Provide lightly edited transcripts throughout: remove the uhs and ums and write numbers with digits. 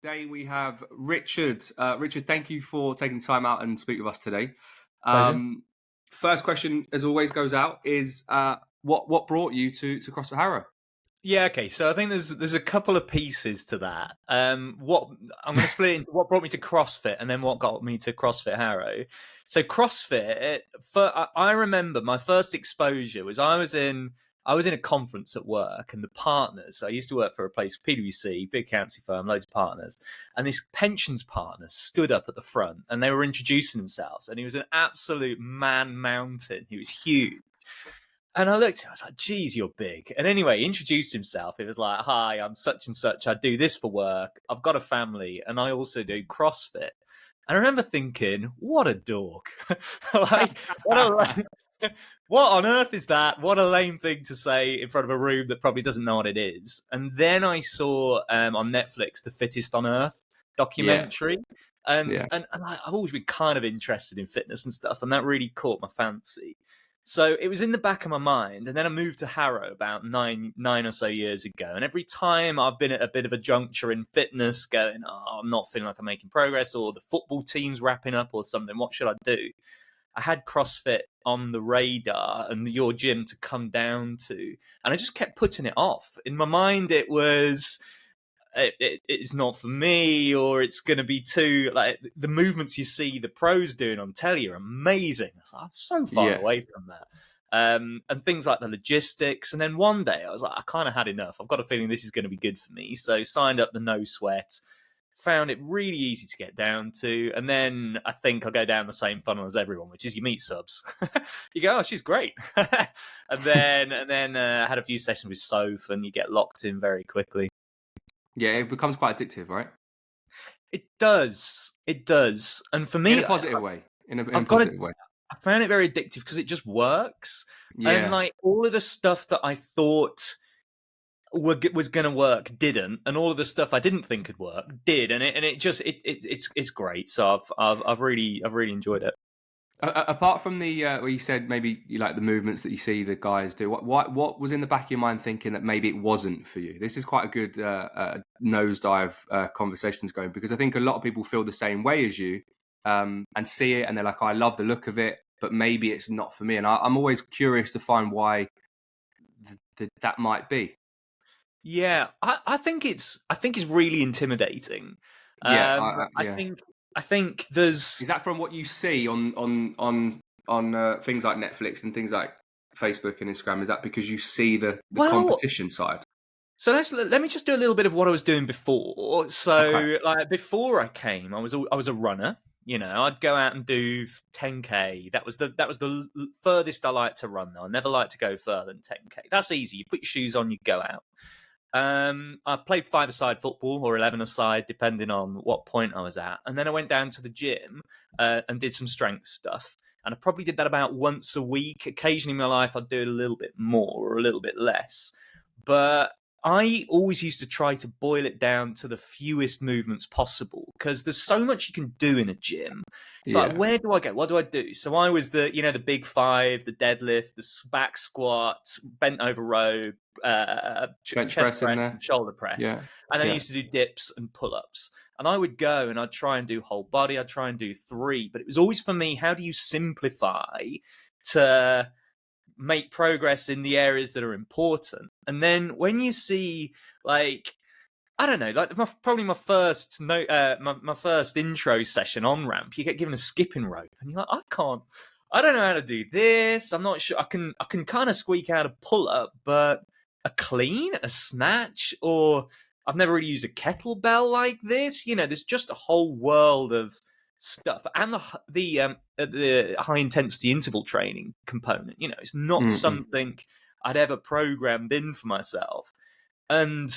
Today we have Richard. Richard, thank you for taking time out and speak with us today. Pleasure. First question, as always, goes out is what brought you to CrossFit Harrow? Yeah, okay. So I think there's a couple of pieces to that. What I'm going to split it into what brought me to CrossFit and then what got me to CrossFit Harrow. So CrossFit, I remember my first exposure was I was in a conference at work, and the partners. I used to work for a place, PwC, big accountancy firm, loads of partners, and this pensions partner stood up at the front, and they were introducing themselves, and he was an absolute man mountain. He was huge. And I looked at him, I was like, geez, you're big. And anyway, he introduced himself. He was like, hi, I'm such and such. I do this for work. I've got a family, and I also do CrossFit. And I remember thinking, what a dork. Like, what on earth is that? What a lame thing to say in front of a room that probably doesn't know what it is. And then I saw on Netflix, The Fittest on Earth documentary. And I've always been kind of interested in fitness and stuff, and that really caught my fancy. So it was in the back of my mind, and then I moved to Harrow about nine or so years ago. And every time I've been at a bit of a juncture in fitness, going, oh, I'm not feeling like I'm making progress, or the football team's wrapping up or something, what should I do? I had CrossFit on the radar and your gym to come down to, and I just kept putting it off. In my mind, it was... it's not for me, or it's going to be too, like, the movements you see the pros doing on telly are amazing. I'm so far away from that. And things like the logistics. And then one day I was like, I kind of had enough. I've got a feeling this is going to be good for me. So signed up the No Sweat, found it really easy to get down to. And then I think I go down the same funnel as everyone, which is you meet subs. You go, oh, she's great. and then had a few sessions with Soph, and you get locked in very quickly. Yeah, it becomes quite addictive, right? It does. And for me, in a positive way. In a positive way. I found it very addictive because it just works. Yeah. And like all of the stuff that I thought was going to work didn't, and all of the stuff I didn't think could work did, and it's great. So I've really enjoyed it. Apart from the where you said maybe you like the movements that you see the guys do, what was in the back of your mind thinking that maybe it wasn't for you? This is quite a good nosedive conversations going, because I think a lot of people feel the same way as you and see it and they're like, I love the look of it, but maybe it's not for me. And I'm always curious to find why that might be. Yeah, I think it's really intimidating. I think there's... Is that from what you see on things like Netflix and things like Facebook and Instagram? Is that because you see the competition side? So let me just do a little bit of what I was doing before. So like before I came, I was a runner. You know, I'd go out and do 10K. That was the furthest I liked to run. Though I never liked to go further than 10K. That's easy. You put your shoes on, you go out. I played 5-a-side football or 11-a-side, depending on what point I was at. And then I went down to the gym and did some strength stuff. And I probably did that about once a week. Occasionally in my life, I'd do it a little bit more or a little bit less. But I always used to try to boil it down to the fewest movements possible, because there's so much you can do in a gym. It's like, where do I go? What do I do? So I was the big five, the deadlift, the back squat, bent over row, chest press and shoulder press. Yeah. And then I used to do dips and pull-ups. And I would go and I'd try and do whole body. I'd try and do 3. But it was always for me, how do you simplify to make progress in the areas that are important? And then when you see, like, I don't know, like probably my first my first intro session on ramp, you get given a skipping rope and you're like, I don't know how to do this. I'm not sure. I can kind of squeak out a pull up, but a clean, a snatch, or I've never really used a kettlebell like this. You know, there's just a whole world of stuff, and the high intensity interval training component. You know, it's not something I'd ever programmed in for myself. And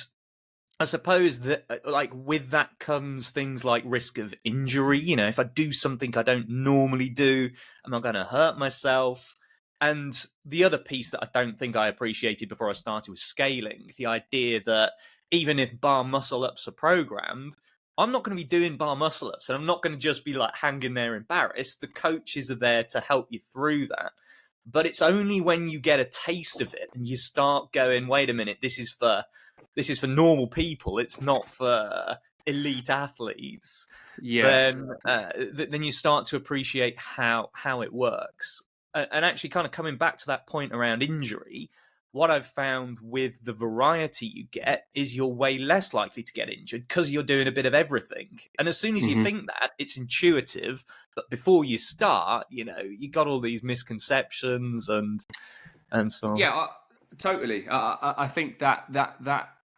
I suppose that, like, with that comes things like risk of injury. You know, if I do something I don't normally do, am I going to hurt myself? And the other piece that I don't think I appreciated before I started was scaling. The idea that even if bar muscle ups are programmed, I'm not going to be doing bar muscle ups, and I'm not going to just be like hanging there embarrassed. The coaches are there to help you through that. But it's only when you get a taste of it and you start going, wait a minute, this is for normal people. It's not for elite athletes, Yeah. then you start to appreciate how it works. And actually, kind of coming back to that point around injury, what I've found with the variety you get is you're way less likely to get injured because you're doing a bit of everything. And as soon as you Hmm. think that, it's intuitive. But before you start, you got all these misconceptions and so on. Yeah, totally. I think that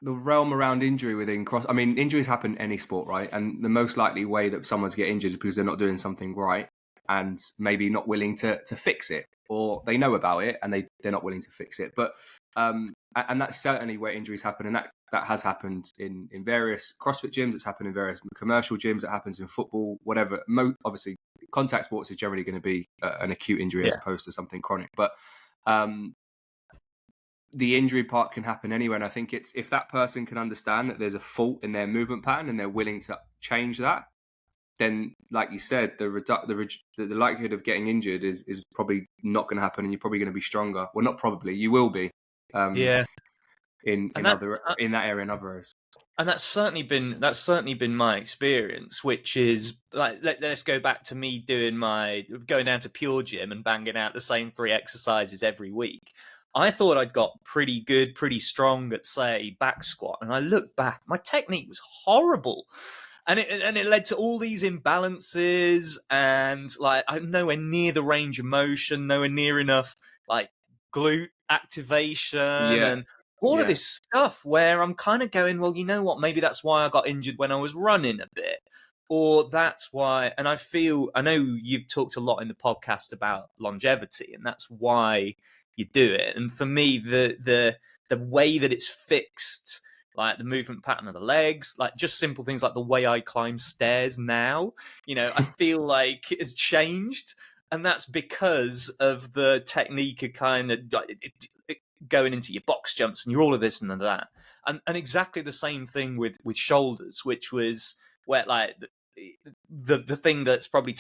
the realm around injury within cross. I mean, injuries happen in any sport, right? And the most likely way that someone's get injured is because they're not doing something right and maybe not willing to fix it, or they know about it and they're not willing to fix it. But and that's certainly where injuries happen, and that has happened in various CrossFit gyms. It's happened in various commercial gyms. It happens in football, whatever. Obviously, contact sports is generally going to be an acute injury as opposed to something chronic, but. The injury part can happen anywhere, and I think it's if that person can understand that there's a fault in their movement pattern and they're willing to change that, then, like you said, the likelihood of getting injured is probably not going to happen, and you're probably going to be stronger. Well, not probably, you will be. Yeah, In and that area and other areas. And that's certainly been my experience, which is like let's go back to me going down to Pure Gym and banging out the same 3 exercises every week. I thought I'd got pretty good, pretty strong at, say, back squat, and I look back, my technique was horrible, and it led to all these imbalances, and like I'm nowhere near the range of motion, nowhere near enough like glute activation, Yeah, and all of yeah, this stuff where I'm kind of going, well, you know what? Maybe that's why I got injured when I was running a bit. Or that's why, and I know you've talked a lot in the podcast about longevity, and that's why you do it. And for me, the way that it's fixed, like the movement pattern of the legs, like just simple things like the way I climb stairs now, I feel like it has changed. And that's because of the technique of kind of going into your box jumps and you're all of this and that, and exactly the same thing with shoulders, which was where like the thing that's probably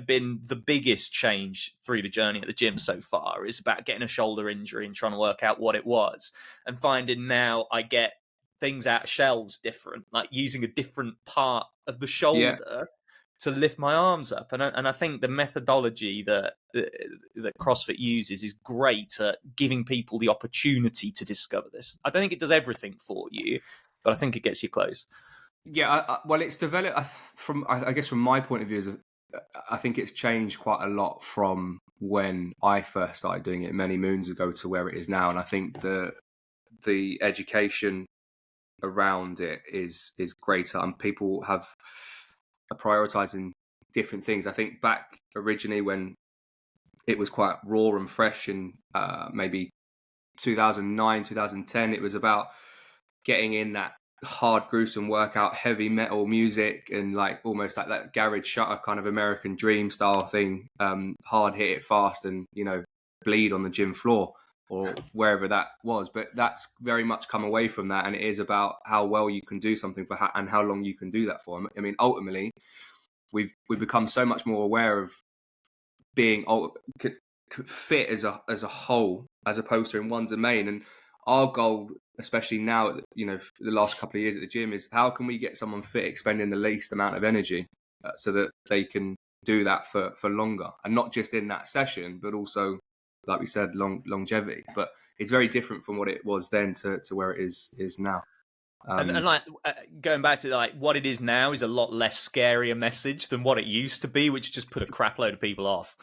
been the biggest change through the journey at the gym so far is about getting a shoulder injury and trying to work out what it was, and finding now I get things out of shelves different, like using a different part of the yeah. shoulder to lift my arms up, and I think the methodology that CrossFit uses is great at giving people the opportunity to discover this. I don't think it does everything for you, but I think it gets you close. Yeah, well, it's developed I guess from my point of view, I think it's changed quite a lot from when I first started doing it many moons ago to where it is now, and I think the education around it is greater, and people are prioritizing different things. I think back originally when it was quite raw and fresh in maybe 2009, 2010, it was about getting in that hard, gruesome workout, heavy metal music, and like almost like that garage shutter kind of American dream style thing. Hard, hit it fast, and bleed on the gym floor or wherever that was. But that's very much come away from that, and it is about how well you can do something for and how long you can do that for. I mean, ultimately, we've become so much more aware of being fit as a whole, as opposed to in one domain. And our goal, especially now, for the last couple of years at the gym, is how can we get someone fit, expending the least amount of energy, so that they can do that for longer, and not just in that session, but also, like we said, longevity. But it's very different from what it was then to where it is now. And like going back to like what it is now is a lot less scary a message than what it used to be, which just put a crap load of people off.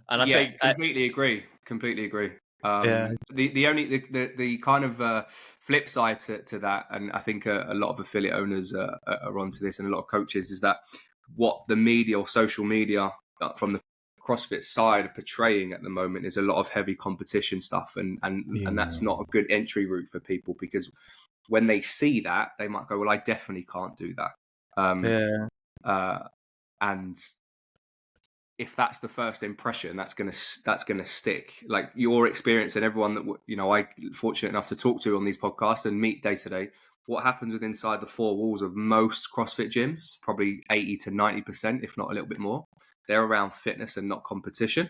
And I think completely agree. Yeah. The kind of flip side to that, and I think a lot of affiliate owners are onto this, and a lot of coaches, is that what the media or social media from the CrossFit side are portraying at the moment is a lot of heavy competition stuff, and that's not a good entry route for people, because when they see that, they might go, well, I definitely can't do that. And if that's the first impression, that's gonna stick. Like your experience and everyone that I fortunate enough to talk to on these podcasts and meet day to day, what happens within inside the four walls of most CrossFit gyms, probably 80 to 90%, if not a little bit more, they're around fitness and not competition.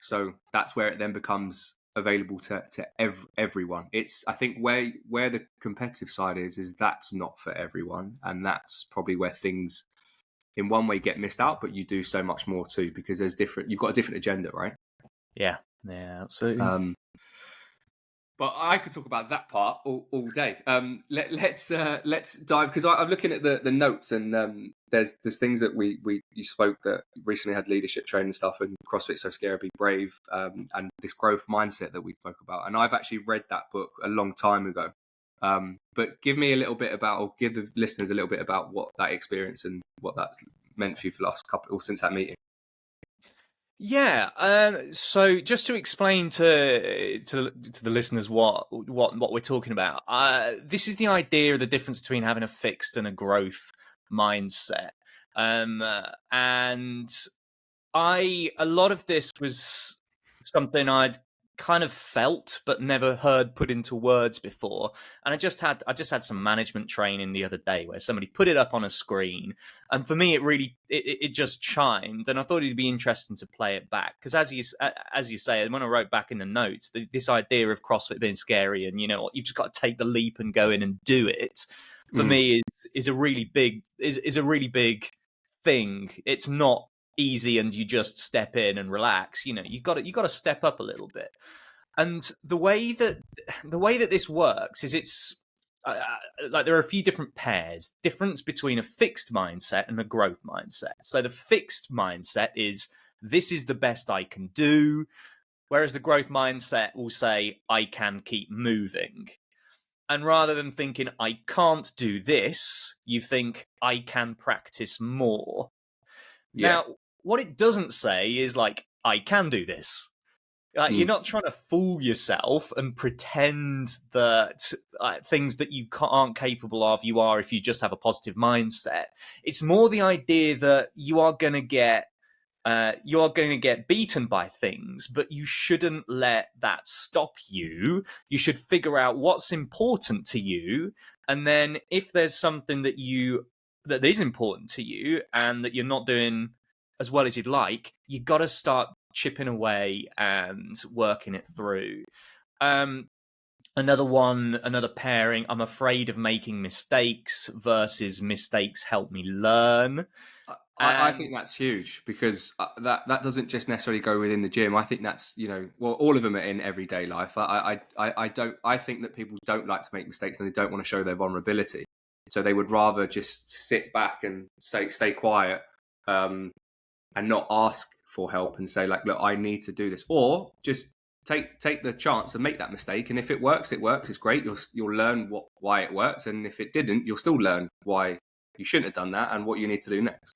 So that's where it then becomes available to everyone. It's, I think, where the competitive side is that's not for everyone, and that's probably where things in one way get missed out, but you do so much more too, because you've got a different agenda, right? Yeah, absolutely. But I could talk about that part all day. Let's dive, because I'm looking at the notes, and there's things that you spoke that recently had leadership training stuff, and CrossFit So Scary Be Brave, and this growth mindset that we spoke about. And I've actually read that book a long time ago. But give me a little bit about, or give the listeners a little bit about what that experience and what that's meant for you for the last couple, or since that meeting. Yeah. So just to explain to the listeners what we're talking about, this is the idea of the difference between having a fixed and a growth mindset. And a lot of this was something I'd kind of felt but never heard put into words before. And I just had some management training the other day where somebody put it up on a screen, and for me it just chimed, and I thought it'd be interesting to play it back, because as you say, when I wrote back in the notes, this idea of CrossFit being scary, and you just got to take the leap and go in and do it, for me is a really big thing. It's not easy and you just step in and relax. You got to step up a little bit. And the way that this works is it's like there are a few different pairs. Difference between a fixed mindset and a growth mindset. So the fixed mindset is, this is the best I can do, whereas the growth mindset will say, I can keep moving. And rather than thinking I can't do this, you think I can practice more. Yeah. Now, what it doesn't say is like, I can do this. You're not trying to fool yourself and pretend that things that you aren't capable of, you are, if you just have a positive mindset. It's more the idea that you are going to get beaten by things, but you shouldn't let that stop you. You should figure out what's important to you, and then if there's something that is important to you and that you're not doing as well as you'd like, you got to start chipping away and working it through. Another pairing, I'm afraid of making mistakes versus mistakes help me learn. I think that's huge, because that doesn't just necessarily go within the gym. I think that's, all of them are in everyday life. I think that people don't like to make mistakes, and they don't want to show their vulnerability. So they would rather just sit back and stay quiet, and not ask for help and say, like, look, I need to do this, or just take the chance and make that mistake. And if it works, it works. It's great. You'll learn why it worked, and if it didn't, you'll still learn why you shouldn't have done that and what you need to do next.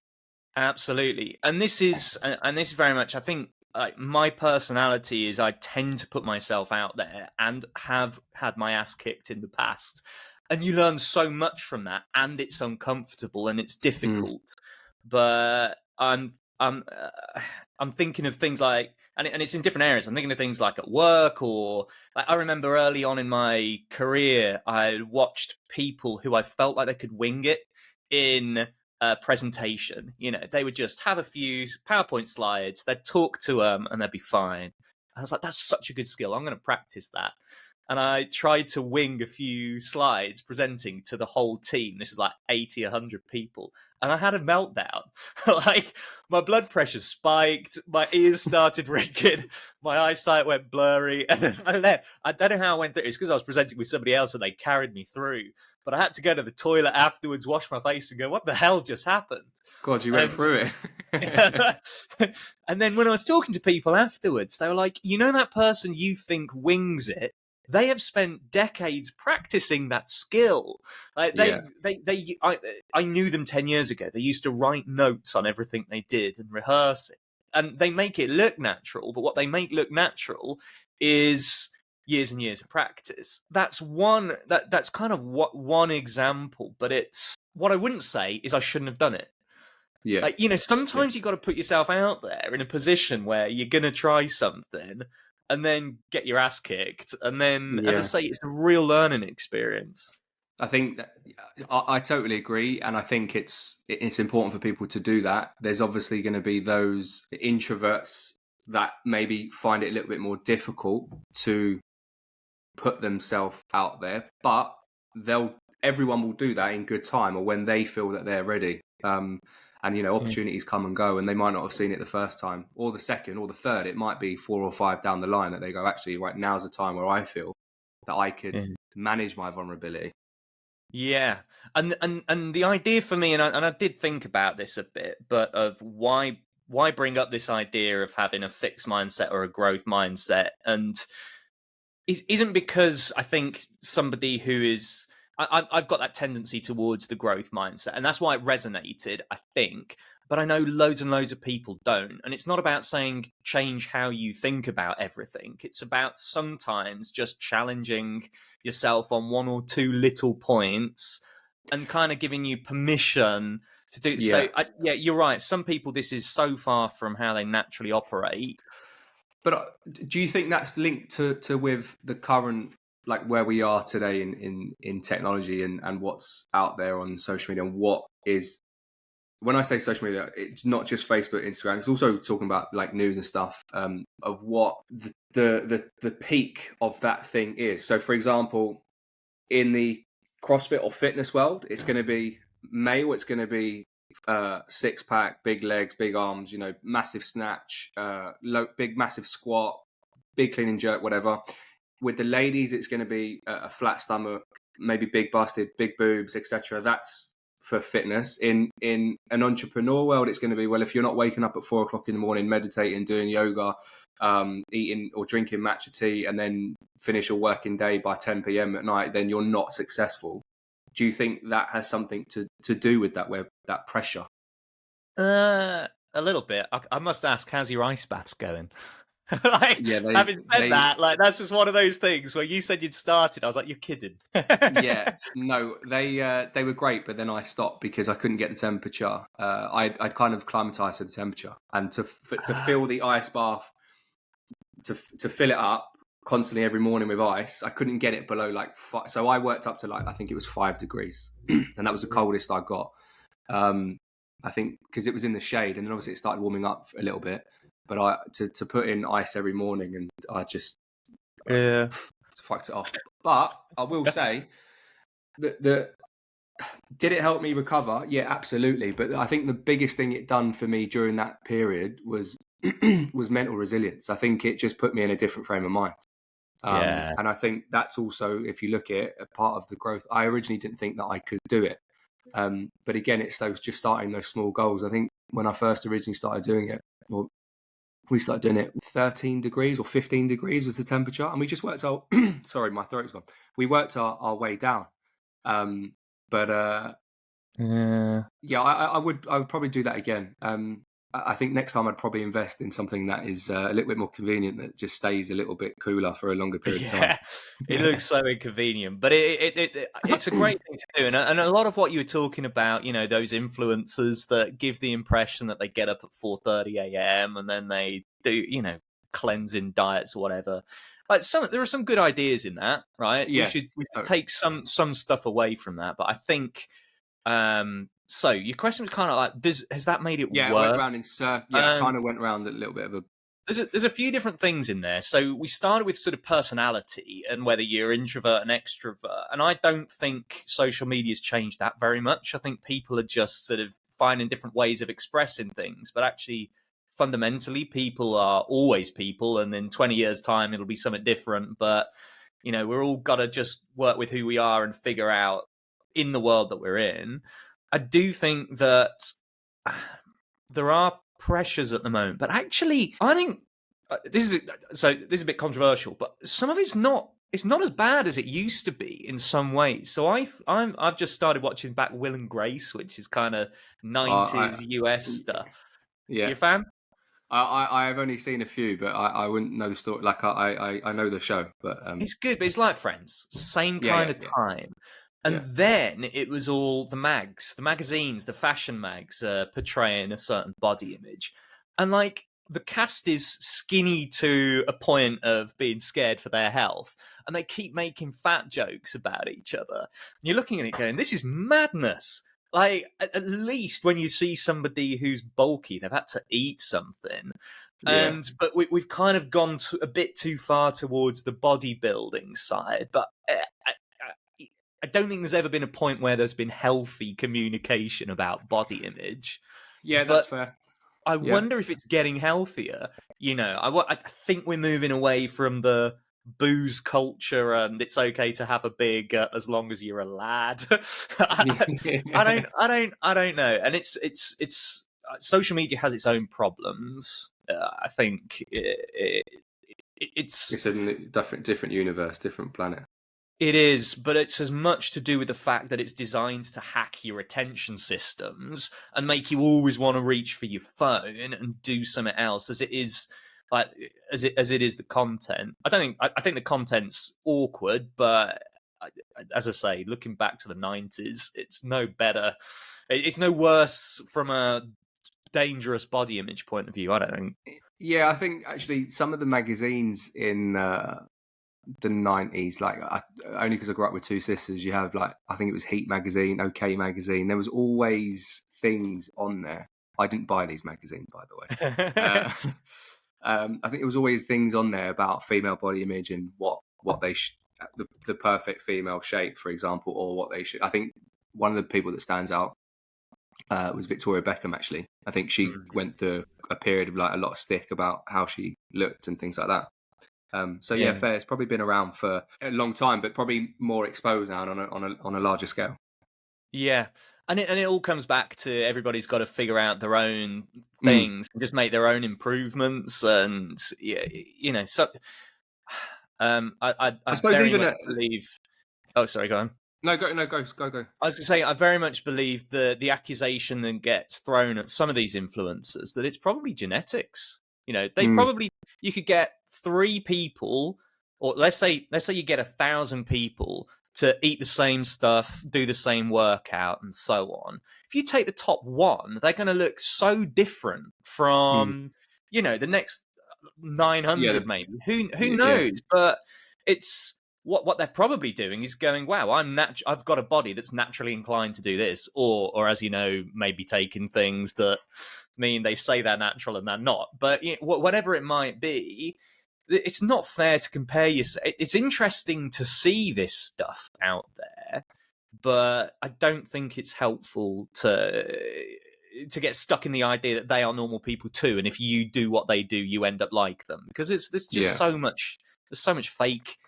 Absolutely. And this is very much, I think, my personality is I tend to put myself out there and have had my ass kicked in the past. And you learn so much from that, and it's uncomfortable and it's difficult. But I'm thinking of things like, and it's in different areas. I'm thinking of things like at work, or like, I remember early on in my career, I watched people who I felt like they could wing it in presentation. They would just have a few PowerPoint slides, they'd talk to them, and they'd be fine. I was like, that's such a good skill. I'm going to practice that. And I tried to wing a few slides presenting to the whole team. This is like 80, 100 people. And I had a meltdown. Like, my blood pressure spiked, my ears started ringing, my eyesight went blurry, and then I left. I don't know how I went through it. It's because I was presenting with somebody else and they carried me through. But I had to go to the toilet afterwards, wash my face, and go, what the hell just happened? God, you went through it. And then when I was talking to people afterwards, they were like, that person you think wings it, they have spent decades practicing that skill. Like I knew them 10 years ago. They used to write notes on everything they did and rehearse it. And they make it look natural, but what they make look natural is years and years of practice. That's kind of one example, but it's what I wouldn't say is I shouldn't have done it. Yeah. Like, sometimes you've got to put yourself out there in a position where you're going to try something and then get your ass kicked. And then, as I say, it's a real learning experience. I think that I totally agree. And I think it's important for people to do that. There's obviously going to be those introverts that maybe find it a little bit more difficult to put themselves out there, but everyone will do that in good time or when they feel that they're ready. And opportunities come and go, and they might not have seen it the first time or the second or the third. It might be 4 or 5 down the line that they go, actually, right, now's the time where I feel that I could manage my vulnerability. Yeah, and the idea for me, and I did think about this a bit, but of why bring up this idea of having a fixed mindset or a growth mindset, and it isn't because I think somebody who is I've got that tendency towards the growth mindset, and that's why it resonated, I think. But I know loads and loads of people don't. And it's not about saying change how you think about everything. It's about sometimes just challenging yourself on 1 or 2 little points and kind of giving you permission to do. Yeah. So, yeah, you're right. Some people, this is so far from how they naturally operate. But do you think that's linked to with the current, like where we are today in technology and what's out there on social media, and what is, when I say social media, it's not just Facebook, Instagram. It's also talking about like news and stuff, of what the peak of that thing is. So, for example, in the CrossFit or fitness world, it's going to be male. It's going to be 6-pack, big legs, big arms. Massive snatch, big massive squat, big clean and jerk, whatever. With the ladies, it's going to be a flat stomach, maybe big busted, big boobs, etc. That's for fitness. In an entrepreneur world, it's going to be, well, if you're not waking up at 4 o'clock in the morning, meditating, doing yoga, eating or drinking matcha tea, and then finish your working day by 10 p.m. at night, then you're not successful. Do you think that has something to do with that pressure? A little bit. I must ask, how's your ice baths going? Yeah, Having said that, that's just one of those things where you said you'd started. I was like, you're kidding. Yeah, no, they were great, but then I stopped because I couldn't get the temperature. I'd kind of climatized to the temperature, and to fill the ice bath, to fill it up constantly every morning with ice, I couldn't get it below like 5. So I worked up to like, I think it was 5 degrees, and that was the coldest I got. I think because it was in the shade, and then obviously it started warming up a little bit. But to put in ice every morning, and I just fucked it off. But I will say that did it help me recover? Yeah, absolutely. But I think the biggest thing it done for me during that period was mental resilience. I think it just put me in a different frame of mind. And I think that's also, if you look at it, a part of the growth. I originally didn't think that I could do it. But again, it's just starting those small goals. I think when I first originally started doing it, or we started doing it, 13 degrees or 15 degrees was the temperature. And we just worked our, sorry, my throat's gone. We worked our way down. I would probably do that again. I think next time I'd probably invest in something that is a little bit more convenient, that just stays a little bit cooler for a longer period of time. It looks so inconvenient, but it's a great thing to do. And a lot of what you were talking about, those influencers that give the impression that they get up at 4:30 a.m. and then they do, cleansing diets or whatever. Like there are some good ideas in that, right? Yeah. We should take some stuff away from that. But I think so your question was kind of like, has that made it work? Yeah, I went around in circles. Yeah, I kind of went around a little bit of a... There's a few different things in there. So we started with sort of personality and whether you're introvert and extrovert. And I don't think social media's changed that very much. I think people are just sort of finding different ways of expressing things. But actually, fundamentally, people are always people. And in 20 years' time, it'll be something different. But, we're all got to just work with who we are and figure out in the world that we're in. I do think that there are pressures at the moment, but actually, I think this is a bit controversial, but some of it's not as bad as it used to be in some ways. So I've just started watching back Will and Grace, which is kind of 90s US stuff. Yeah, you a fan? I have only seen a few, but I wouldn't know the story. Like I know the show, but it's good. But it's like Friends, same kind of time. And then it was all the magazines, the fashion mags portraying a certain body image. And like the cast is skinny to a point of being scared for their health. And they keep making fat jokes about each other. And you're looking at it going, this is madness. Like, at least when you see somebody who's bulky, they've had to eat something. Yeah. But we've kind of gone a bit too far towards the bodybuilding side. But I don't think there's ever been a point where there's been healthy communication about body image. Yeah, that's But fair. I Yeah. wonder if it's getting healthier. I think we're moving away from the booze culture, and it's okay to have a big as long as you're a lad. I don't know. And it's social media has its own problems. I think it's It's a different universe, different planet. it is, but it's as much to do with the fact that it's designed to hack your attention systems and make you always want to reach for your phone and do something else as it is like as it is the content. I think the content's awkward, but as I say, looking back to the 90s, it's no better. It's no worse from a dangerous body image point of view, I don't think. Yeah, I think actually some of the magazines in the 90s, like only because I grew up with two sisters, you have like, I think it was Heat magazine, OK magazine. There was always things on there. I didn't buy these magazines, by the way. I think there was always things on there about female body image and what they the perfect female shape, for example, or what they should. I think one of the people that stands out was Victoria Beckham. Actually, I think she went through a period of like a lot of stick about how she looked and things like that. So yeah, fair. It's probably been around for a long time, but probably more exposed now on a larger scale. Yeah, and it all comes back to everybody's got to figure out their own things, and just make their own improvements, and yeah, so I suppose very even much believe. Oh, sorry, go on. No, go. I was going to say I very much believe the accusation that gets thrown at some of these influencers that it's probably genetics. They probably you could get 3 people, or let's say you get 1,000 people to eat the same stuff, do the same workout, and so on. If you take the top 1, they're going to look so different from the next 900, maybe. Who knows? But it's what they're probably doing is going, wow, I've got a body that's naturally inclined to do this, or as you know, maybe taking things that mean they say they're natural and they're not. But whatever it might be, it's not fair to compare yourself. It's interesting to see this stuff out there, but I don't think it's helpful to get stuck in the idea that they are normal people too, and if you do what they do, you end up like them, because there's just so much fake.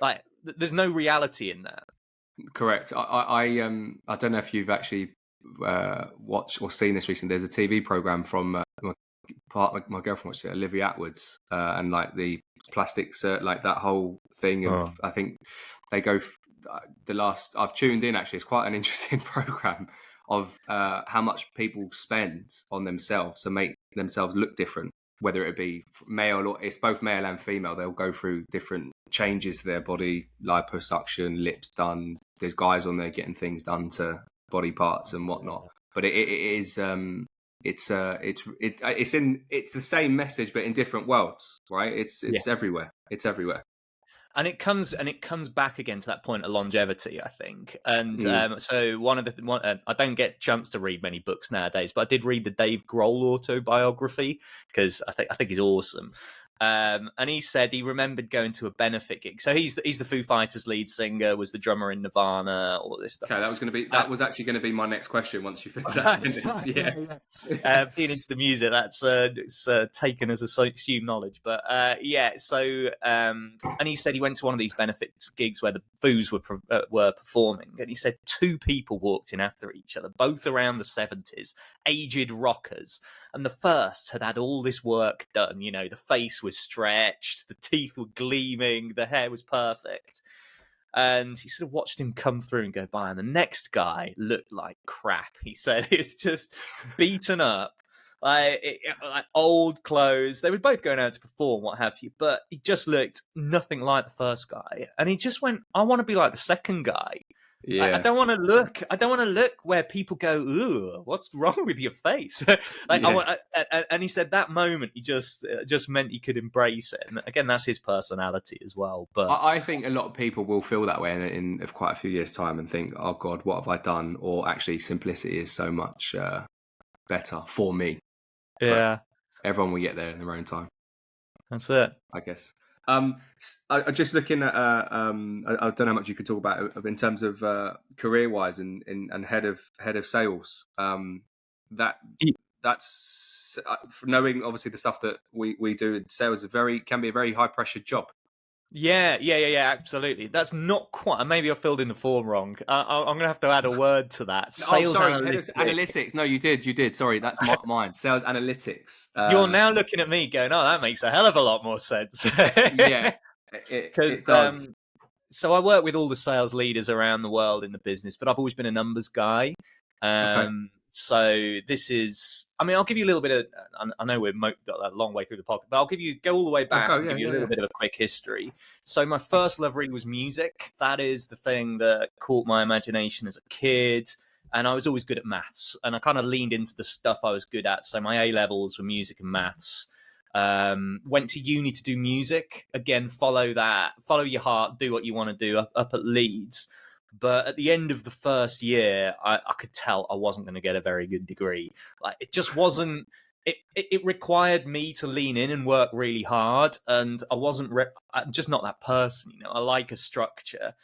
Like, there's no reality in that. Correct. I don't know if you've actually watched or seen this recently. There's a TV program from my girlfriend watched it, Olivia Atwood's, and like the plastics, like that whole thing of I think they go the last I've tuned in, actually it's quite an interesting program of how much people spend on themselves to make themselves look different, whether it be male or it's both male and female. They'll go through different changes to their body, liposuction, lips done. There's guys on there getting things done to body parts and whatnot. But it is it's the same message but in different worlds, right? It's everywhere. It's everywhere. And it comes back again to that point of longevity, I think. And so I don't get a chance to read many books nowadays, but I did read the Dave Grohl autobiography because I think he's awesome. And he said he remembered going to a benefit gig. So he's the Foo Fighters lead singer, was the drummer in Nirvana, all this stuff. Okay, that was actually going to be my next question once you finish that sentence. Yeah. Being into the music, that's it's taken as assumed knowledge. But so and he said he went to one of these benefit gigs where the Foos were performing, and he said 2 people walked in after each other, both around the 70s, aged rockers. And the first had all this work done. The face was stretched, the teeth were gleaming, the hair was perfect. And he sort of watched him come through and go by. And the next guy looked like crap. He said it's just beaten up, like old clothes. They were both going out to perform, what have you. But he just looked nothing like the first guy. And he just went, I want to be like the second guy. Yeah. I don't want to look where people go, ooh, what's wrong with your face? And he said that moment he just meant he could embrace it. And again, that's his personality as well. But I think a lot of people will feel that way in quite a few years' time and think, oh God, what have I done? Or actually simplicity is so much better for me. Yeah. everyone will get there in their own time, That's it. I guess. I just looking at I don't know how much you could talk about in terms of career wise and head of sales. That that's knowing obviously the stuff that we do in sales can be a very high pressure job. Yeah, absolutely. That's not quite. Maybe I filled in the form wrong. I'm going to have to add a word to that. Oh, Sales sorry, head of analytics. analytics. No, you did. Sorry, that's mine. Sales analytics. You're now looking at me going, "Oh, that makes a hell of a lot more sense." Yeah, Because it does. so I work with all the sales leaders around the world in the business, but I've always been a numbers guy. Okay. So this is, I mean, I'll give you a little bit of, I know we've got a long way through the podcast, but go all the way back and give you a little bit of a quick history. So my first love really was music. That is the thing that caught my imagination as a kid. And I was always good at maths, and I kind of leaned into the stuff I was good at. So my A levels were music and maths. Went to uni to do music. Again, follow your heart, do what you want to do up at Leeds. But at the end of the first year, I could tell I wasn't going to get a very good degree. Like, it just wasn't. It required me to lean in and work really hard, and I'm just not that person. I like a structure.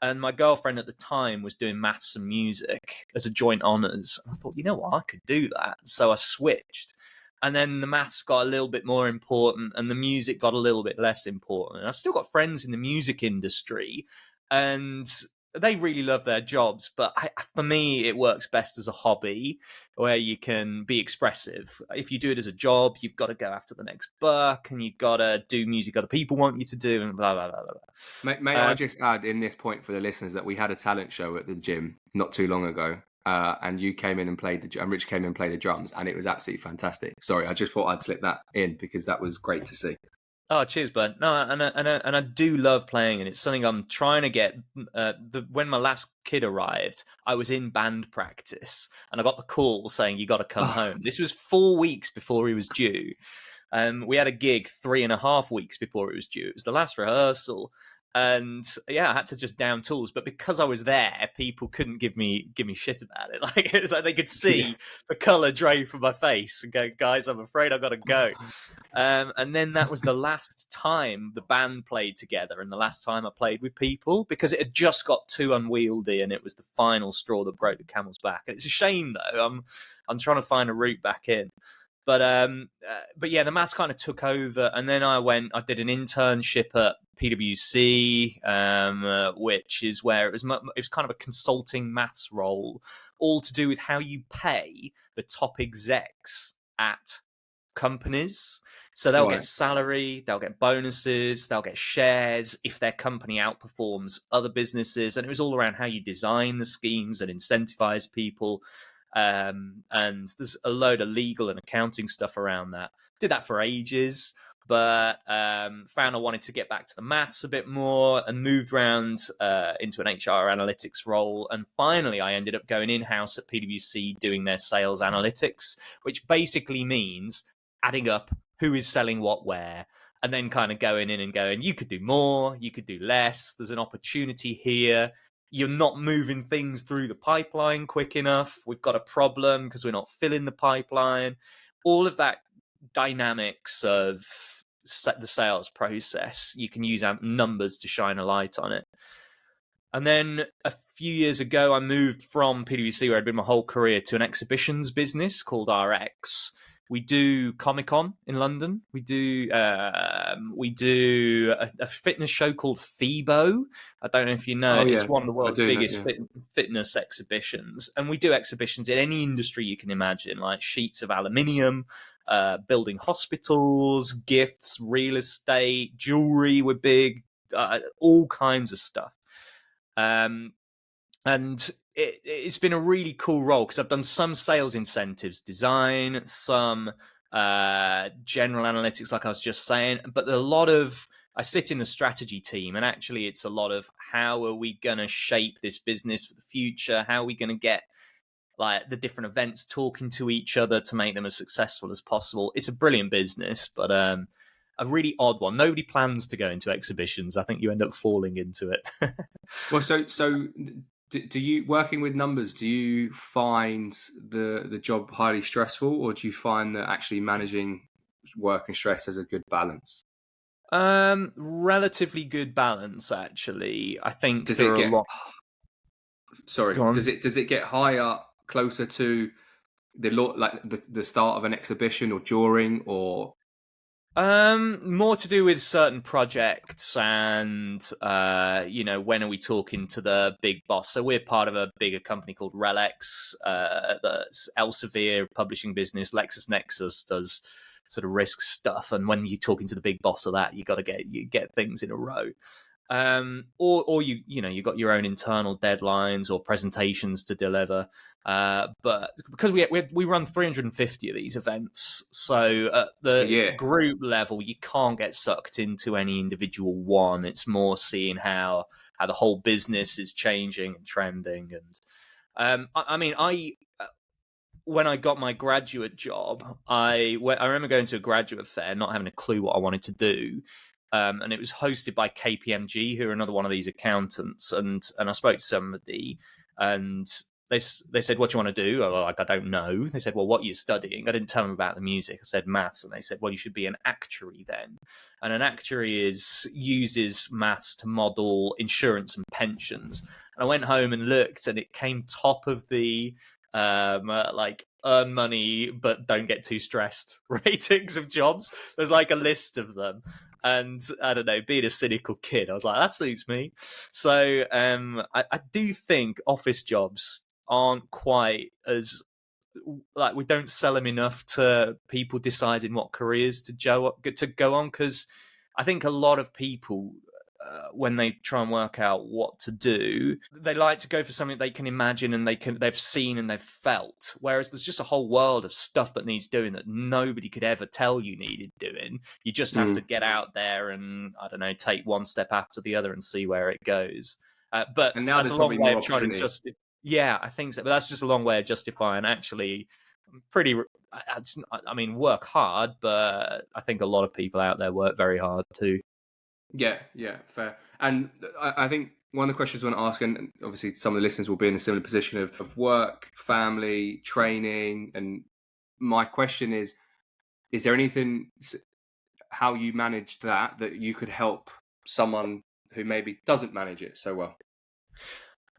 And my girlfriend at the time was doing maths and music as a joint honours. And I thought, you know what, I could do that. So I switched. And then the maths got a little bit more important and the music got a little bit less important. And I've still got friends in the music industry and they really love their jobs. But for me, it works best as a hobby where you can be expressive. If you do it as a job, you've got to go after the next buck and you've got to do music other people want you to do and blah, blah, blah, blah. May I just add in this point for the listeners that we had a talent show at the gym not too long ago. And you came in and and Rich came in and played the drums, and it was absolutely fantastic. Sorry, I just thought I'd slip that in because that was great to see. Oh, cheers, bud. No, and I do love playing, and it's something I'm trying to get. When my last kid arrived, I was in band practice, and I got the call saying you got to come home. This was 4 weeks before he was due. We had a gig 3.5 weeks before it was due. It was the last rehearsal. And yeah, I had to just down tools, but because I was there, people couldn't give me shit about it. Like, it's like they could see the color drain from my face and go, "Guys, I'm afraid I've got to go." And then that was the last time the band played together, and the last time I played with people because it had just got too unwieldy, and it was the final straw that broke the camel's back. And it's a shame though. I'm trying to find a route back in. But yeah, the maths kind of took over, and then I did an internship at PwC, which is where it was kind of a consulting maths role, all to do with how you pay the top execs at companies. So they'll get salary, they'll get bonuses, they'll get shares if their company outperforms other businesses, and it was all around how you design the schemes and incentivize people. And there's a load of legal and accounting stuff around that. Did that for ages, but found I wanted to get back to the maths a bit more and moved around into an HR analytics role. And finally, I ended up going in-house at PwC doing their sales analytics, which basically means adding up who is selling what where, and then kind of going in and going, you could do more, you could do less, there's an opportunity here. You're not moving things through the pipeline quick enough. We've got a problem because we're not filling the pipeline. All of that dynamics of the sales process, you can use numbers to shine a light on it. And then a few years ago, I moved from PwC, where I'd been my whole career, to an exhibitions business called RX. We do Comic-Con in London. We do a fitness show called FIBO. I don't know if you know. It's one of the world's biggest fitness exhibitions. And we do exhibitions in any industry you can imagine, like sheets of aluminium, building hospitals, gifts, real estate, jewelry. We're big, all kinds of stuff. And it's been a really cool role because I've done some sales incentives design, some general analytics, like I was just saying, but I sit in the strategy team, and actually it's a lot of how are we going to shape this business for the future? How are we going to get like the different events talking to each other to make them as successful as possible? It's a brilliant business, but a really odd one. Nobody plans to go into exhibitions. I think you end up falling into it. Well, so do you, working with numbers, do you find the job highly stressful, or do you find that actually managing work and stress as a good balance? Relatively good balance, actually. I think Does there it are a get lot. sorry? Go Does on. it get higher, closer to like the start of an exhibition or during or? More to do with certain projects and when are we talking to the big boss? So we're part of a bigger company called Relex, the Elsevier publishing business. LexisNexis does sort of risk stuff, and when you're talking to the big boss of that, you got to get things in a row. Or you got your own internal deadlines or presentations to deliver. But because we run 350 of these events, so at the Yeah, group level, you can't get sucked into any individual one. It's more seeing how the whole business is changing and trending. And I when I got my graduate job, I remember going to a graduate fair, not having a clue what I wanted to do. And it was hosted by KPMG, who are another one of these accountants. And I spoke to somebody, and they said, "What do you want to do?" I was like, "I don't know." They said, "Well, what are you studying?" I didn't tell them about the music. I said maths, and they said, "Well, you should be an actuary then." And an actuary uses maths to model insurance and pensions. And I went home and looked, and it came top of the like earn money but don't get too stressed ratings of jobs. There's like a list of them, and I don't know, being a cynical kid, I was like, that suits me. So I do think office jobs aren't quite as, like, we don't sell them enough to people deciding what careers to go on, because I think a lot of people, when they try and work out what to do, they like to go for something they can imagine and they've seen and they've felt. Whereas there's just a whole world of stuff that needs doing that nobody could ever tell you needed doing. You just have to get out there and, I don't know, take one step after the other and see where it goes. But and now that's there's a long probably way more of trying to opportunity. justify. Yeah, I think so. But that's just a long way of justifying. Actually, pretty. I mean, work hard, but I think a lot of people out there work very hard too. Yeah, fair. And I think one of the questions I want to ask, and obviously some of the listeners will be in a similar position of work, family, training, and my question is there anything, how you manage that you could help someone who maybe doesn't manage it so well?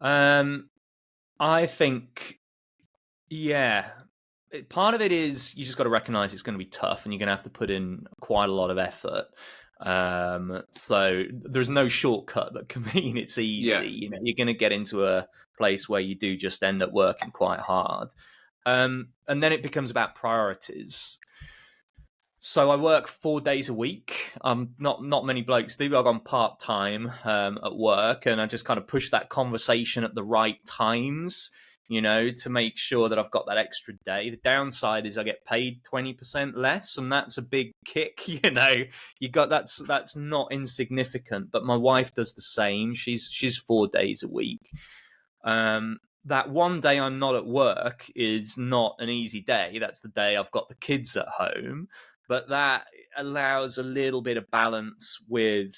Um, I think, yeah, part of it is you just got to recognize it's going to be tough, and you're going to have to put in quite a lot of effort. So there's no shortcut that can mean it's Yeah. easy. You're going to get into a place where you do just end up working quite hard. And then it becomes about priorities. So I work 4 days a week. Not many blokes do. I'm on part time at work, and I just kind of push that conversation at the right times, to make sure that I've got that extra day. The downside is I get paid 20% less, and that's a big kick. You got that's not insignificant. But my wife does the same. She's 4 days a week. That one day I'm not at work is not an easy day. That's the day I've got the kids at home, but that allows a little bit of balance with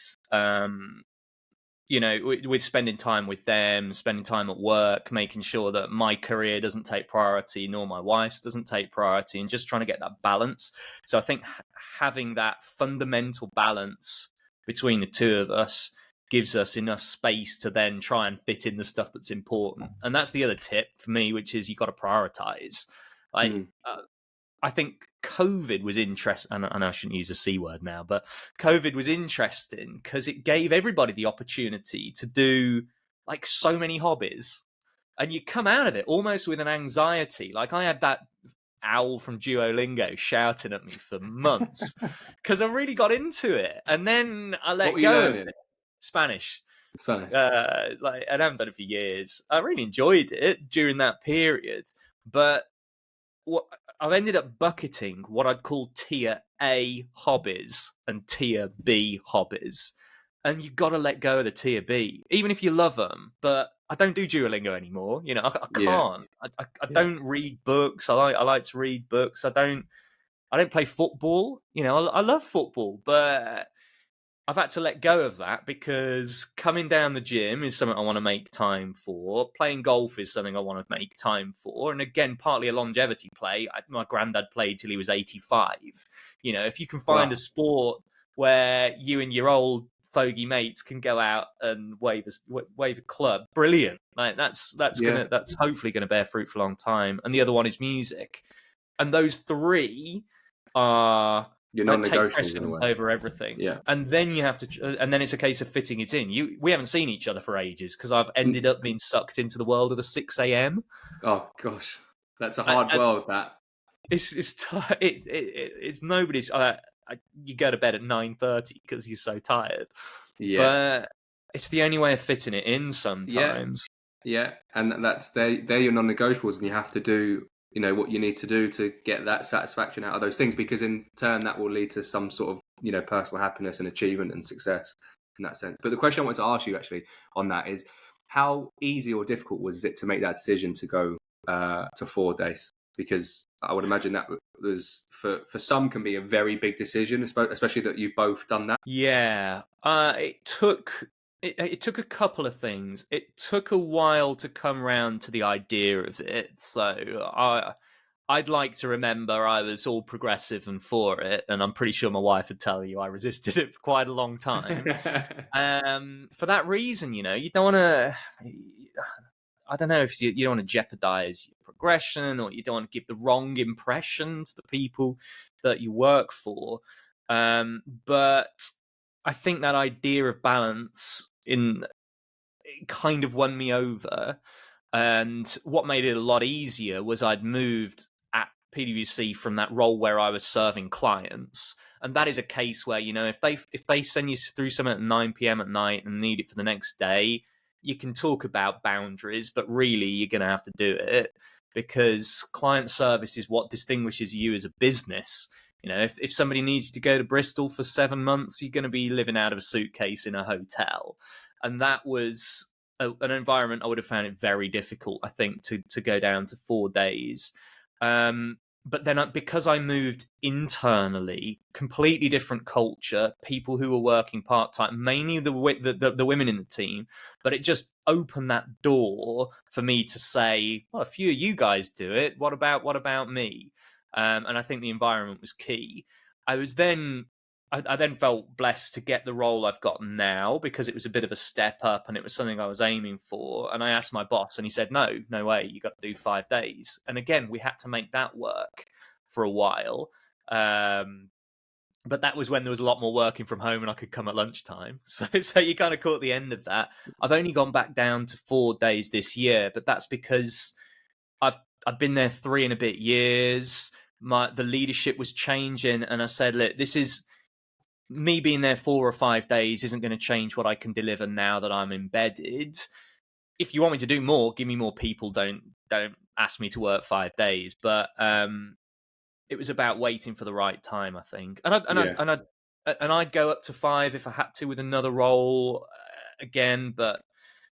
with spending time with them, spending time at work, making sure that my career doesn't take priority nor my wife's doesn't take priority, and just trying to get that balance. So I think having that fundamental balance between the two of us gives us enough space to then try and fit in the stuff that's important. And that's the other tip for me, which is you got to prioritize. Like, I think COVID was interesting, and I shouldn't use a C word now, but COVID was interesting because it gave everybody the opportunity to do like so many hobbies, and you come out of it almost with an anxiety. Like, I had that owl from Duolingo shouting at me for months because I really got into it, and then I What let were you go of learning? it. Spanish. Sorry. Like, I haven't done it for years. I really enjoyed it during that period, but what I've ended up bucketing what I'd call tier A hobbies and tier B hobbies. And you've got to let go of the tier B, even if you love them. But I don't do Duolingo anymore. I Yeah. can't. I don't read books. I like to read books. I don't play football. I love football, but I've had to let go of that because coming down the gym is something I want to make time for. Playing golf is something I want to make time for. And again, partly a longevity play. My granddad played till he was 85. If you can find Wow. a sport where you and your old fogey mates can go out and wave a club, brilliant. Like that's Yeah. hopefully gonna bear fruit for a long time. And the other one is music. And those three are Your take non-negotiables in a precedence way. over everything. Yeah. And then you have to, and then it's a case of fitting it in. We haven't seen each other for ages because I've ended up being sucked into the world of the 6 a.m. Oh gosh, that's a hard And world. That. it's nobody's. You go to bed at 9:30 because you're so tired, Yeah. but it's the only way of fitting it in Yeah. sometimes. Yeah, and they're your non-negotiables, and you have to do what you need to do to get that satisfaction out of those things, because in turn that will lead to some sort of personal happiness and achievement and success in that sense. But the question I wanted to ask you actually on that is, how easy or difficult was it to make that decision to go to 4 days? Because I would imagine that was for some can be a very big decision, especially that you've both done that. Yeah, it took a couple of things. It took a while to come round to the idea of it. So I'd like to remember I was all progressive and for it, and I'm pretty sure my wife would tell you I resisted it for quite a long time. For that reason, you don't want to. I don't know if you don't want to jeopardize your progression, or you don't want to give the wrong impression to the people that you work for. But I think that idea of balance it kind of won me over. And what made it a lot easier was I'd moved at PwC from that role where I was serving clients. And that is a case where, if they send you through something at 9 p.m. at night and need it for the next day, you can talk about boundaries, but really you're going to have to do it, because client service is what distinguishes you as a business. If somebody needs you to go to Bristol for 7 months, you're going to be living out of a suitcase in a hotel. And that was an environment I would have found it very difficult, I think, to go down to 4 days. But then because I moved internally, completely different culture, people who were working part-time, mainly the women in the team, but it just opened that door for me to say, well, a few of you guys do it. What about me? And I think the environment was key. I then felt blessed to get the role I've got now, because it was a bit of a step up and it was something I was aiming for. And I asked my boss and he said, no way, you got to do 5 days. And again, we had to make that work for a while. But that was when there was a lot more working from home and I could come at lunchtime. So you kind of caught the end of that. I've only gone back down to 4 days this year, but that's because I've been there 3 and a bit years. The leadership was changing, and I said, look, this is me being there 4 or 5 days isn't going to change what I can deliver now that I'm embedded. If you want me to do more, give me more people. Don't ask me to work 5 days. But it was about waiting for the right time, I think. And I'd go up to 5 if I had to with another role again. But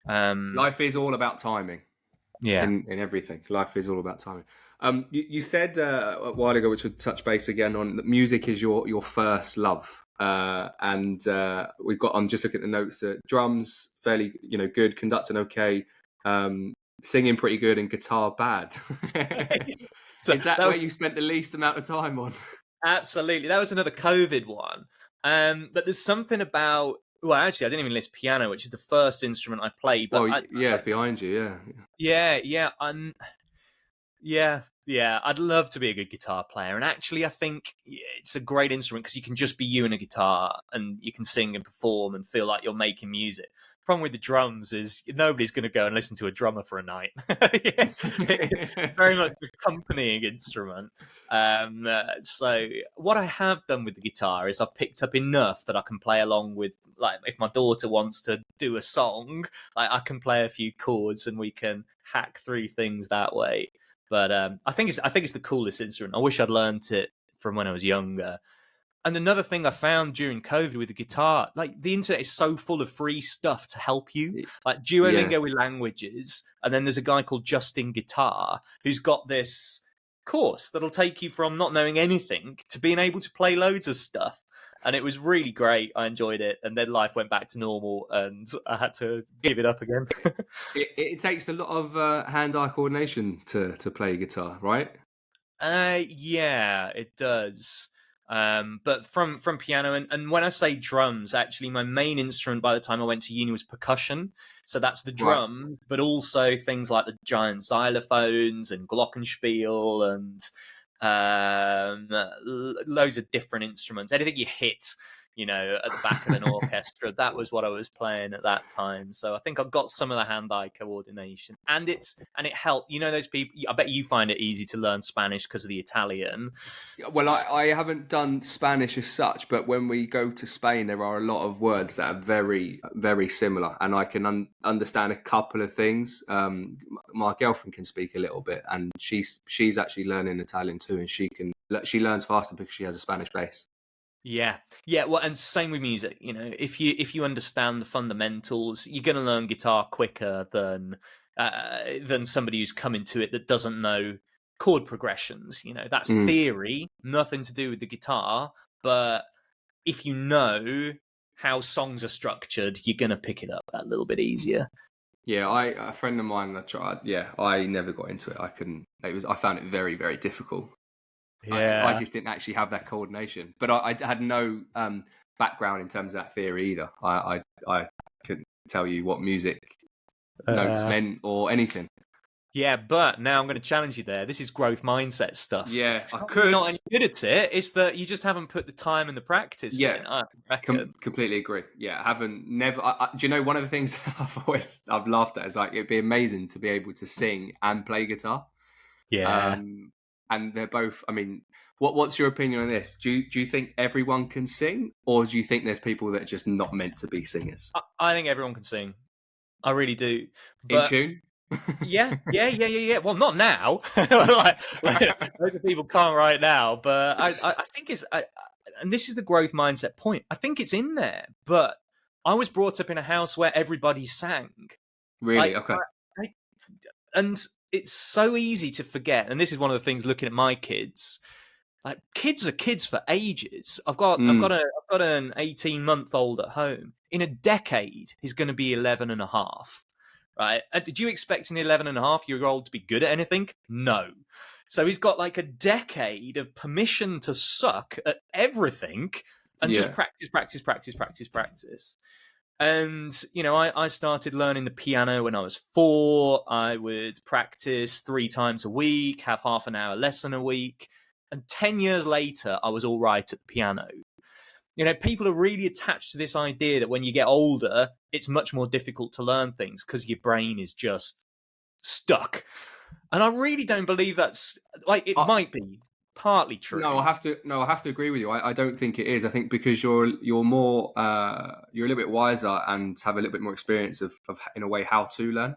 Life is all about timing. Yeah. In everything. Life is all about timing. You said a while ago, which would touch base again on, that music is your first love. And we've got, I'm just looking at the notes, drums fairly good, conducting okay, singing pretty good, and guitar bad. Is that where you spent the least amount of time on? Absolutely. That was another COVID one. But there's something about, well, actually, I didn't even list piano, which is the first instrument I played. But it's behind you, yeah. I'd love to be a good guitar player. And actually, I think it's a great instrument because you can just be you and a guitar and you can sing and perform and feel like you're making music. Problem with the drums is nobody's going to go and listen to a drummer for a night. Very much an accompanying instrument. So what I have done with the guitar is I've picked up enough that I can play along with, like, if my daughter wants to do a song, like, I can play a few chords and we can hack through things that way. But I think it's the coolest instrument. I wish I'd learned it from when I was younger. And another thing I found during COVID with the guitar, like, the internet is so full of free stuff to help you, like Duolingo with languages. And then there's a guy called Justin Guitar who's got this course that'll take you from not knowing anything to being able to play loads of stuff. and it was really great. I enjoyed it, and then life went back to normal, and I had to give it up again. It takes a lot of hand-eye coordination to play guitar, right? Yeah, it does. But from piano, and when I say drums, actually my main instrument by the time I went to uni was percussion. So that's the Right. drums, but also things like the giant xylophones and glockenspiel and loads of different instruments. Anything you hit, at the back of an orchestra, that was what I was playing at that time. So I think I've got some of the hand-eye coordination, and it helped. Those people. I bet you find it easy to learn Spanish because of the Italian. Well, I haven't done Spanish as such, but when we go to Spain, there are a lot of words that are very, very similar, and I can understand a couple of things. My girlfriend can speak a little bit, and she's actually learning Italian too, and she learns faster because she has a Spanish base. Yeah. Well, and same with music. If you understand the fundamentals, you're going to learn guitar quicker than somebody who's come into it that doesn't know chord progressions. That's theory, nothing to do with the guitar. But if you know how songs are structured, you're going to pick it up that little bit easier. Yeah, a friend of mine, I tried. Yeah, I never got into it. I couldn't. I found it very, very difficult. I just didn't actually have that coordination, but I had no background in terms of that theory either. I couldn't tell you what music notes meant or anything. Yeah, but now I'm going to challenge you there. This is growth mindset stuff. Yeah, it's not not any good at it. It's that you just haven't put the time and the practice in. I reckon. Completely agree. Yeah, never. Do you know one of the things I've laughed at is like it'd be amazing to be able to sing and play guitar. Yeah. And they're both. I mean, what's your opinion on this? Do you think everyone can sing, or do you think there's people that are just not meant to be singers? I think everyone can sing. I really do. But, in tune? Yeah. Well, not now. Most people can't right now. But I think it's, and this is the growth mindset point. I think it's in there. But I was brought up in a house where everybody sang. Really? Okay. And it's so easy to forget. And this is one of the things looking at my kids. Like kids are kids for ages. I've got an 18-month-old at home. In a decade, he's going to be 11 and a half. Right? And did you expect an 11-and-a-half-year-old to be good at anything? No. So he's got like a decade of permission to suck at everything and just practice. And, I started learning the piano when I was 4. I would practice 3 times a week, have half an hour lesson a week. And 10 years later, I was all right at the piano. People are really attached to this idea that when you get older, it's much more difficult to learn things because your brain is just stuck. And I really don't believe that's it might be partly true. No, I have to agree with you. I don't think it is. I think because you're more you're a little bit wiser and have a little bit more experience of in a way how to learn.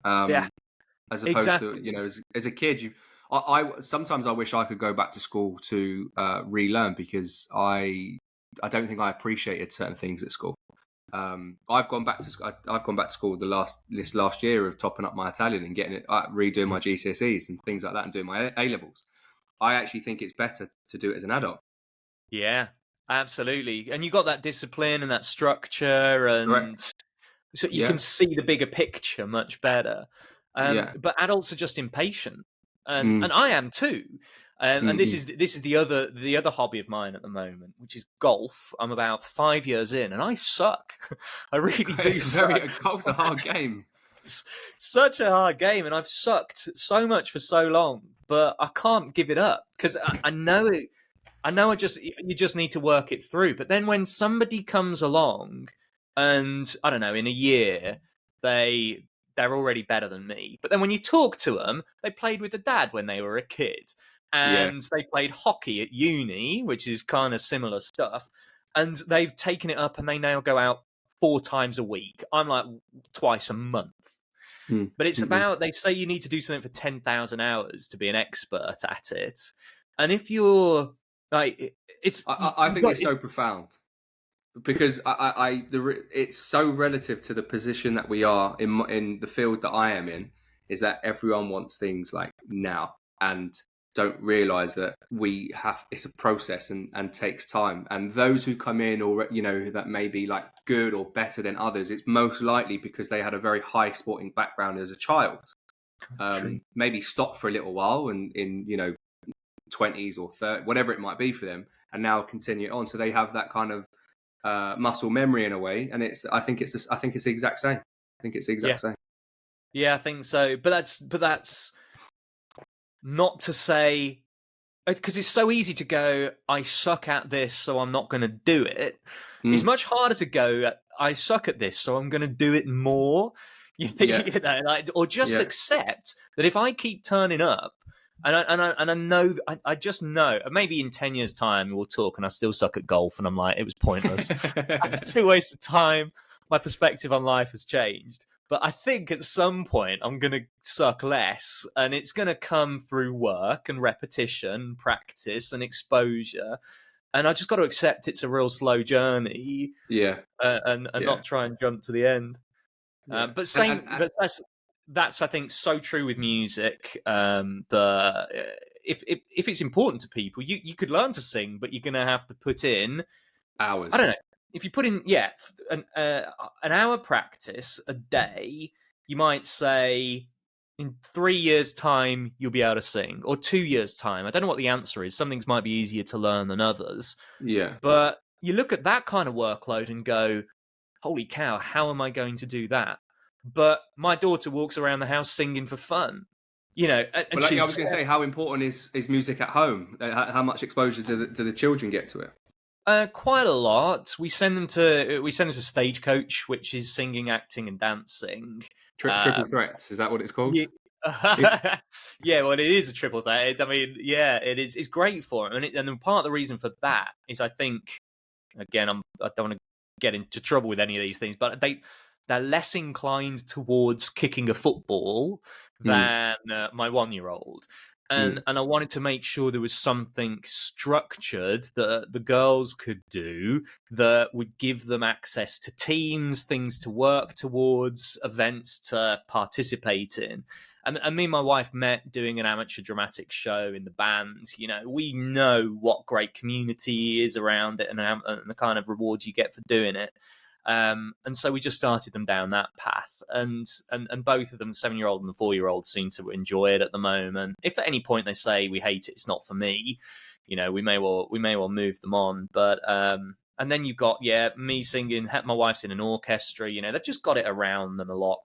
As opposed to as a kid I sometimes I wish I could go back to school to relearn because I don't think I appreciated certain things at school. I've gone back to school this last year of topping up my Italian and getting it redoing my GCSEs and things like that and doing my A levels. I actually think it's better to do it as an adult. Yeah, absolutely. And you got that discipline and that structure, and Correct. so you can see the bigger picture much better. But adults are just impatient, and I am too. And this is the other hobby of mine at the moment, which is golf. I'm about 5 years in, and I suck. I really do. Golf's a hard game. Such a hard game, and I've sucked so much for so long, but I can't give it up because I know it. I know you just need to work it through. But then when somebody comes along, and I don't know, in a year they're already better than me. But then when you talk to them, they played with the dad when they were a kid. And they played hockey at uni, which is kind of similar stuff. And they've taken it up and they now go out 4 times a week. I'm like twice a month. But it's about, they say you need to do something for 10,000 hours to be an expert at it. And if you're like, I think it's so profound because it's so relative to the position that we are in the field that I am in, is that everyone wants things like now and don't realize that it's a process and takes time. And those who come in, or that may be like good or better than others, it's most likely because they had a very high sporting background as a child. True. Maybe stop for a little while and in 20s or 30, whatever it might be for them, and now continue on. So they have that kind of muscle memory in a way, and I think it's the exact same. I think it's the exact same. Yeah, I think so. But that's not to say, because it's so easy to go, I suck at this, so I'm not going to do it. It's much harder to go, I suck at this, so I'm going to do it more. Or just accept that if I keep turning up, and I know, I just know, maybe in 10 years' time we'll talk, and I still suck at golf, and I'm like, it was pointless. It's a waste of time. My perspective on life has changed. But I think at some point I'm going to suck less, and it's going to come through work and repetition, practice and exposure. And I just got to accept it's a real slow journey. And not try and jump to the end. But that's I think so true with music. If it's important to people, you could learn to sing, but you're going to have to put in hours. I don't know. If you put in an hour practice a day, you might say in 3 years' time you'll be able to sing, or 2 years' time. I don't know what the answer is. Some things might be easier to learn than others. But you look at that kind of workload and go, holy cow, how am I going to do that? But my daughter walks around the house singing for fun. And I was going to say, how important is music at home? How much exposure do the children get to it? Quite a lot. We send them to Stagecoach, which is singing, acting, and dancing. Triple threats, is that what it's called? Yeah, well, it is a triple threat. I mean, yeah, it is. It's great for them, and part of the reason for that is, I think, again, I don't want to get into trouble with any of these things, but they're less inclined towards kicking a football than my 1-year-old. And I wanted to make sure there was something structured that the girls could do that would give them access to teams, things to work towards, events to participate in. And me and my wife met doing an amateur dramatic show in the band. We know what great community is around it and the kind of rewards you get for doing it. And so we just started them down that path, and both of them, the 7-year-old and the 4-year-old, seem to enjoy it at the moment. If at any point they say we hate it, it's not for me, we may well move them on. But and then you've got me singing, my wife's in an orchestra. They've just got it around them a lot,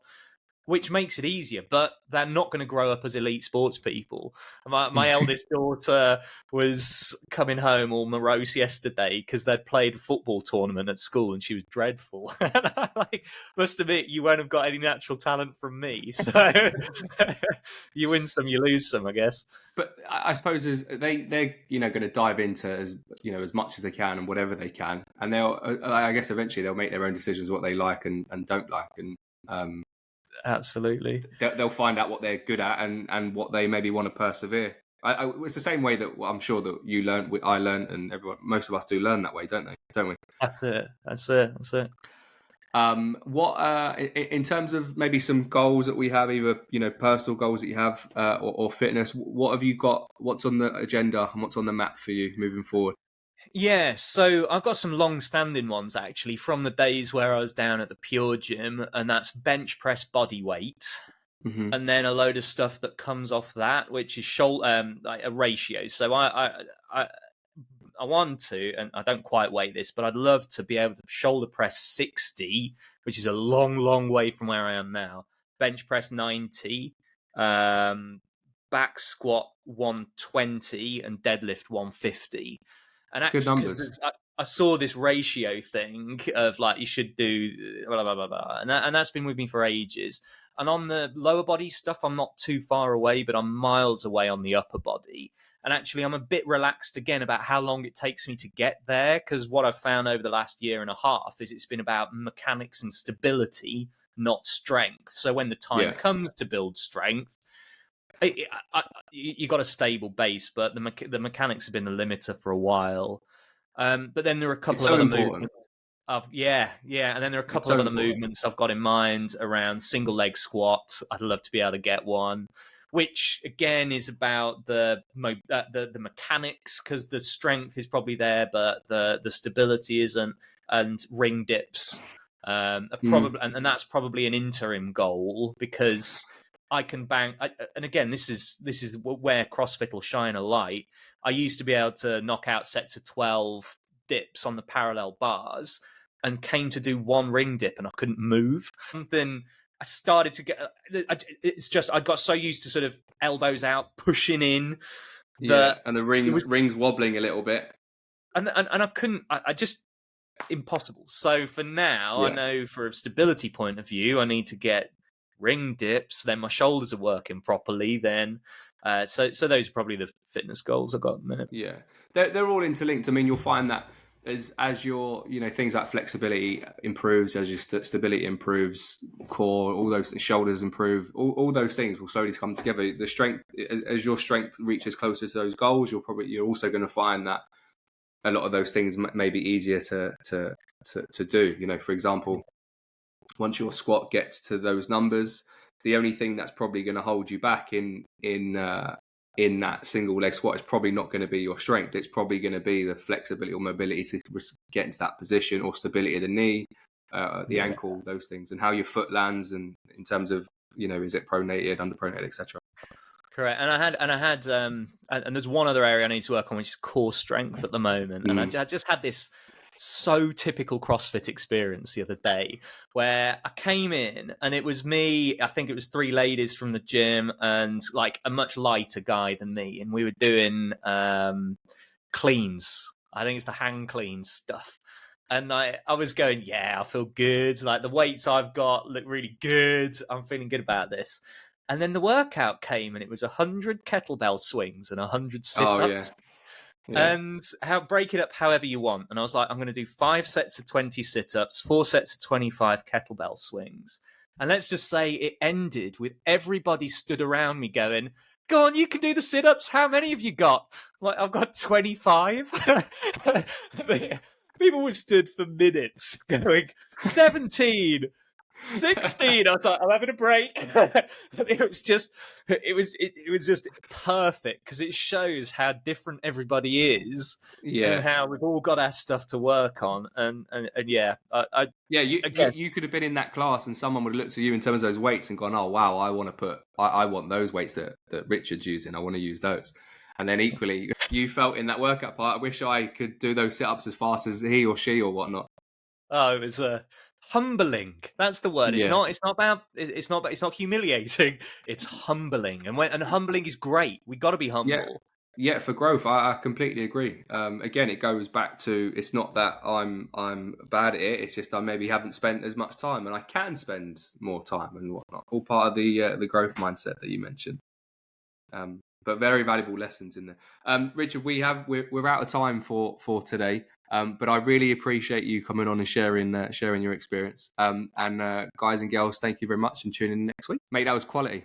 which makes it easier, but they're not going to grow up as elite sports people. My eldest daughter was coming home all morose yesterday because they'd played a football tournament at school and she was dreadful. And I must admit, you won't have got any natural talent from me. So you win some, you lose some, I guess. But I suppose they're going to dive into as much as they can and whatever they can, and I guess eventually they'll make their own decisions what they like and don't like, and absolutely, they'll find out what they're good at and what they maybe want to persevere. It's the same way that I'm sure that you learned, I learned, and most of us do learn that way, don't we? That's it. What in terms of maybe some goals that we have, either personal goals that you have or fitness, what have you got? What's on the agenda and what's on the map for you moving forward? Yeah, so I've got some long-standing ones actually from the days where I was down at the Pure Gym, and that's bench press body weight, and then a load of stuff that comes off that, which is like a ratio. So I want to, and I don't quite weigh this, but I'd love to be able to shoulder press 60, which is a long, long way from where I am now. Bench press 90, back squat 120, and deadlift 150. And actually, good numbers. I saw this ratio thing of like you should do blah blah blah blah, and that's been with me for ages. And on the lower body stuff, I'm not too far away, but I'm miles away on the upper body. And actually, I'm a bit relaxed again about how long it takes me to get there, because what I've found over the last year and a half is it's been about mechanics and stability, not strength. So when the time comes to build strength, you got a stable base, but the mechanics have been the limiter for a while. But then there are a couple of other movements. And then there are a couple of other movements I've got in mind around single leg squat. I'd love to be able to get one. which again is about the mechanics, because the strength is probably there, but the stability isn't, and ring dips are probably, and that's probably an interim goal, because I can bang. And again, this is where CrossFit will shine a light. I used to be able to knock out sets of 12 dips on the parallel bars, and came to do one ring dip and I couldn't move. Then I started to get. It's just I got so used to sort of elbows out, pushing in. And the rings wobbling a little bit. And I couldn't. I just impossible. So for now, I know for a stability point of view, I need to get ring dips. Then my shoulders are working properly. Then, so those are probably the fitness goals I've got at the minute. Yeah, they're all interlinked. I mean, you'll find that as your things like flexibility improves, as your stability improves, core, all those shoulders improve, all those things will slowly come together. The strength, as your strength reaches closer to those goals, you're also going to find that a lot of those things may be easier to do. For example, once your squat gets to those numbers, the only thing that's probably going to hold you back in that single leg squat is probably not going to be your strength. It's probably going to be the flexibility or mobility to get into that position, or stability of the knee, the ankle, those things, and how your foot lands, and in terms of is it pronated, underpronated, etc. Correct. And I had and there's one other area I need to work on, which is core strength at the moment. And I just had this so typical CrossFit experience the other day, where I came in and it was me, I think it was 3 ladies from the gym and like a much lighter guy than me, and we were doing cleans. I think it's the hang clean stuff. And I was going, yeah, I feel good. Like the weights I've got look really good. I'm feeling good about this. And then the workout came, and it was 100 kettlebell swings and 100 sit-ups. Oh, yeah. And break it up however you want. And I was like, I'm going to do 5 sets of 20 sit-ups, 4 sets of 25 kettlebell swings. And let's just say it ended with everybody stood around me going, go on, you can do the sit-ups. How many have you got? Like, I've got 25. People were stood for minutes going, 17. 16. I was like, I'm having a break. It was just perfect, because it shows how different everybody is, and how we've all got our stuff to work on. And yeah, you could have been in that class, and someone would have looked at you in terms of those weights and gone, oh wow, I want those weights that Richard's using. I want to use those. And then equally, you felt in that workout part, I wish I could do those sit-ups as fast as he or she or whatnot. Oh, it was humbling. That's the word. It's not humiliating. It's humbling. And humbling is great. We got to be humble. Yeah, for growth, I completely agree. Again, it goes back to, it's not that I'm bad at it. It's just I maybe haven't spent as much time, and I can spend more time and whatnot. All part of the growth mindset that you mentioned. But very valuable lessons in there. Richard, we're out of time for today. But I really appreciate you coming on and sharing your experience. And guys and girls, thank you very much, and tune in next week. Mate, that was quality.